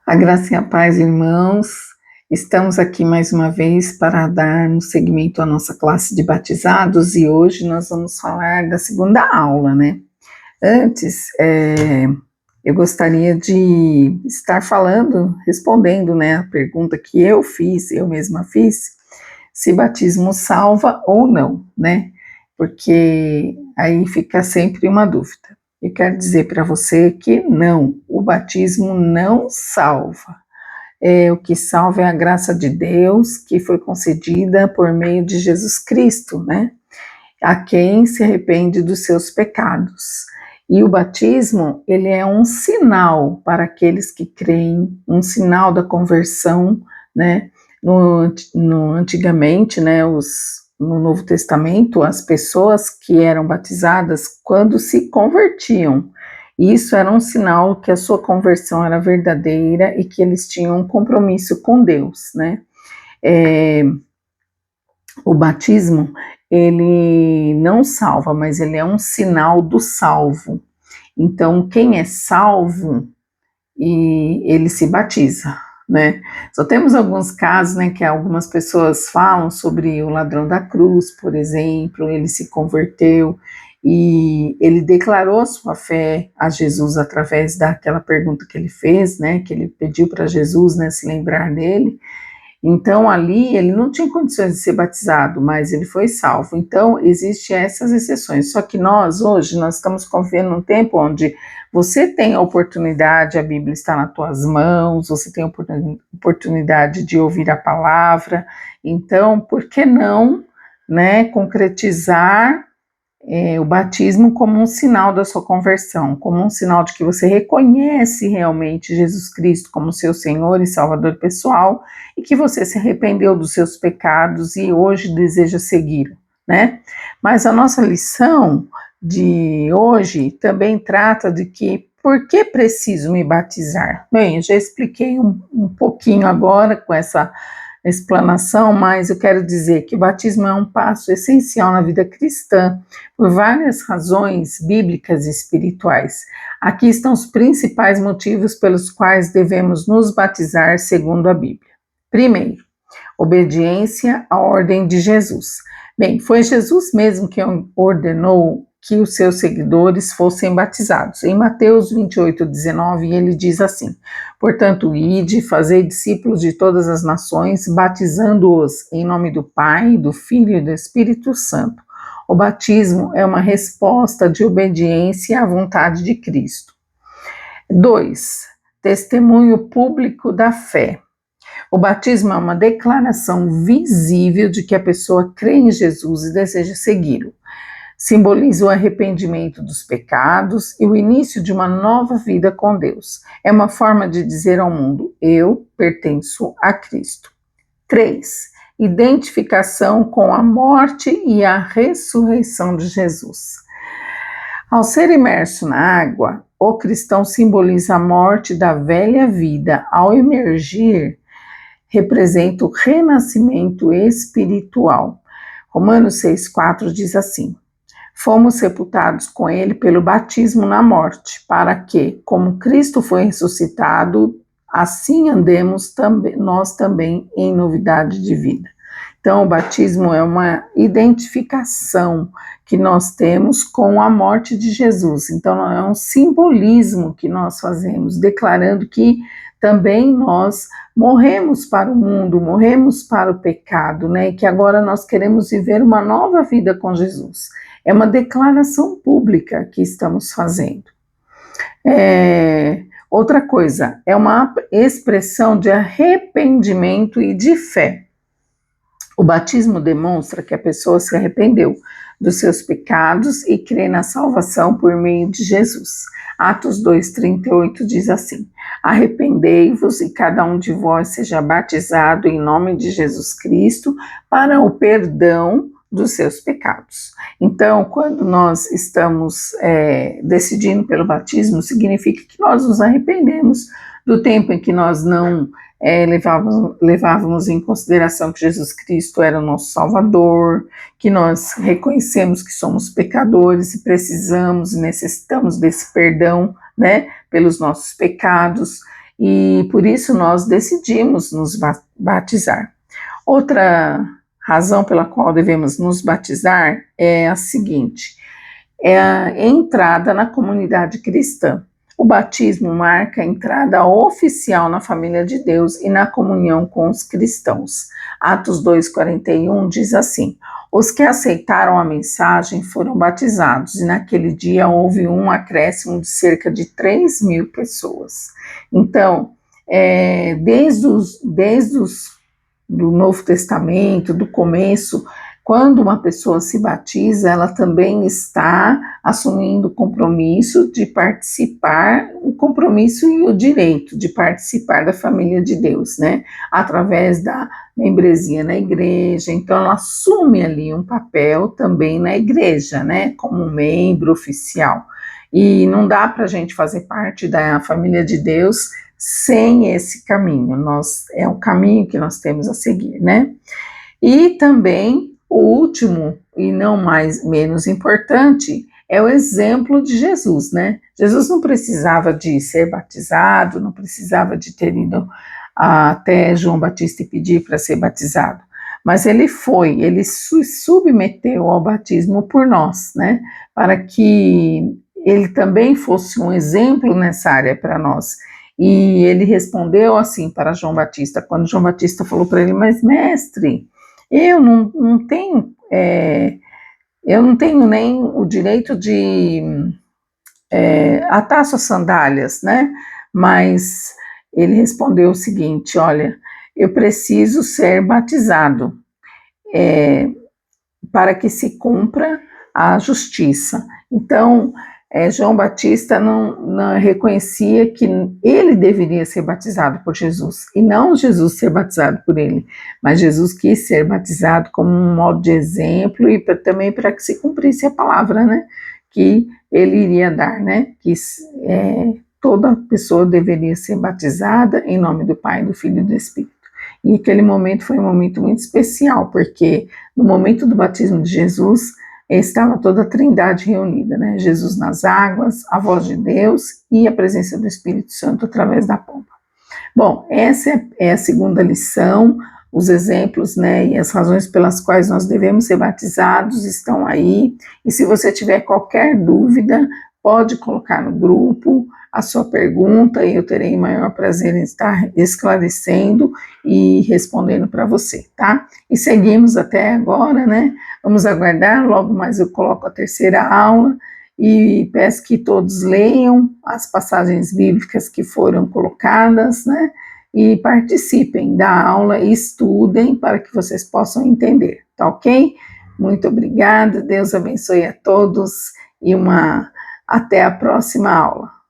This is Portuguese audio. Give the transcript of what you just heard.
A graça e a paz, irmãos. Estamos aqui mais uma vez para dar um segmento à nossa classe de batizados e hoje nós vamos falar da segunda aula, né? Antes, eu gostaria de estar respondendo, né, a pergunta que eu mesma fiz, se batismo salva ou não, né? Porque aí fica sempre uma dúvida. Eu quero dizer para você que não, o batismo não salva. O que salva é a graça de Deus que foi concedida por meio de Jesus Cristo, né? A quem se arrepende dos seus pecados. E o batismo, ele é um sinal para aqueles que creem, um sinal da conversão, né? Antigamente, né, no Novo Testamento, as pessoas que eram batizadas quando se convertiam, isso era um sinal que a sua conversão era verdadeira e que eles tinham um compromisso com Deus, né? O batismo, ele não salva, mas ele é um sinal do salvo. Então, quem é salvo, ele se batiza, né? Só temos alguns casos, né, que algumas pessoas falam sobre o ladrão da cruz, por exemplo, ele se converteu e ele declarou a sua fé a Jesus através daquela pergunta que ele fez, né, que ele pediu para Jesus, né, se lembrar dele. Então, ali, ele não tinha condições de ser batizado, mas ele foi salvo. Então, existem essas exceções. Só que hoje, nós estamos convivendo num tempo onde você tem a oportunidade, a Bíblia está nas tuas mãos, você tem a oportunidade de ouvir a palavra. Então, por que não, né, concretizar o batismo como um sinal da sua conversão, como um sinal de que você reconhece realmente Jesus Cristo como seu Senhor e Salvador pessoal e que você se arrependeu dos seus pecados e hoje deseja segui-lo, né? Mas a nossa lição de hoje também trata de que por que preciso me batizar? Bem, eu já expliquei um pouquinho agora com essa explanação, mas eu quero dizer que o batismo é um passo essencial na vida cristã, por várias razões bíblicas e espirituais. Aqui estão os principais motivos pelos quais devemos nos batizar segundo a Bíblia. Primeiro, obediência à ordem de Jesus. Bem, foi Jesus mesmo que ordenou que os seus seguidores fossem batizados. Em Mateus 28:19, ele diz assim: portanto, ide, fazei discípulos de todas as nações, batizando-os em nome do Pai, do Filho e do Espírito Santo. O batismo é uma resposta de obediência à vontade de Cristo. 2. Testemunho público da fé. O batismo é uma declaração visível de que a pessoa crê em Jesus e deseja segui-lo. Simboliza o arrependimento dos pecados e o início de uma nova vida com Deus. É uma forma de dizer ao mundo: eu pertenço a Cristo. 3. Identificação com a morte e a ressurreição de Jesus. Ao ser imerso na água, o cristão simboliza a morte da velha vida. Ao emergir, representa o renascimento espiritual. Romanos 6,4 diz assim: fomos sepultados com ele pelo batismo na morte, para que, como Cristo foi ressuscitado, assim andemos nós também em novidade de vida. Então, o batismo é uma identificação que nós temos com a morte de Jesus. Então, é um simbolismo que nós fazemos, declarando que também nós morremos para o mundo, morremos para o pecado, né? E que agora nós queremos viver uma nova vida com Jesus. É uma declaração pública que estamos fazendo. Outra coisa, é uma expressão de arrependimento e de fé. O batismo demonstra que a pessoa se arrependeu dos seus pecados e crê na salvação por meio de Jesus. Atos 2,38 diz assim: arrependei-vos e cada um de vós seja batizado em nome de Jesus Cristo para o perdão dos seus pecados. Então, quando nós estamos decidindo pelo batismo, significa que nós nos arrependemos do tempo em que nós não levávamos em consideração que Jesus Cristo era o nosso Salvador, que nós reconhecemos que somos pecadores e precisamos e necessitamos desse perdão, né, pelos nossos pecados, e por isso nós decidimos nos batizar. Outra razão pela qual devemos nos batizar é a seguinte: é a entrada na comunidade cristã. O batismo marca a entrada oficial na família de Deus e na comunhão com os cristãos. Atos 2,41 diz assim: os que aceitaram a mensagem foram batizados, e naquele dia houve um acréscimo de cerca de 3.000 pessoas. Então, desde do Novo Testamento, do começo, quando uma pessoa se batiza, ela também está assumindo o compromisso de participar, o compromisso e o direito de participar da família de Deus, né? Através da membresia na igreja. Então, ela assume ali um papel também na igreja, né? Como um membro oficial. E não dá para a gente fazer parte da família de Deus sem esse caminho. É o caminho que nós temos a seguir, né? E também o último, e não menos importante, é o exemplo de Jesus, né? Jesus não precisava de ser batizado, não precisava de ter ido até João Batista e pedir para ser batizado, mas ele se submeteu ao batismo por nós, né? Para que ele também fosse um exemplo nessa área para nós. E ele respondeu assim para João Batista, quando João Batista falou para ele: mas mestre, eu não tenho nem o direito de atar suas sandálias, né? Mas ele respondeu o seguinte: olha, eu preciso ser batizado para que se cumpra a justiça. Então, João Batista não reconhecia que ele deveria ser batizado por Jesus, e não Jesus ser batizado por ele, mas Jesus quis ser batizado como um modo de exemplo e também para que se cumprisse a palavra, né, que ele iria dar, né, que toda pessoa deveria ser batizada em nome do Pai, do Filho e do Espírito. E aquele momento foi um momento muito especial, porque no momento do batismo de Jesus, estava toda a Trindade reunida, né? Jesus nas águas, a voz de Deus e a presença do Espírito Santo através da pomba. Bom, essa é a segunda lição, os exemplos, né, e as razões pelas quais nós devemos ser batizados estão aí, e se você tiver qualquer dúvida, pode colocar no grupo a sua pergunta e eu terei maior prazer em estar esclarecendo e respondendo para você, tá? E seguimos até agora, né? Vamos aguardar, logo mais eu coloco a terceira aula e peço que todos leiam as passagens bíblicas que foram colocadas, né? E participem da aula e estudem para que vocês possam entender, tá ok? Muito obrigada, Deus abençoe a todos e até a próxima aula.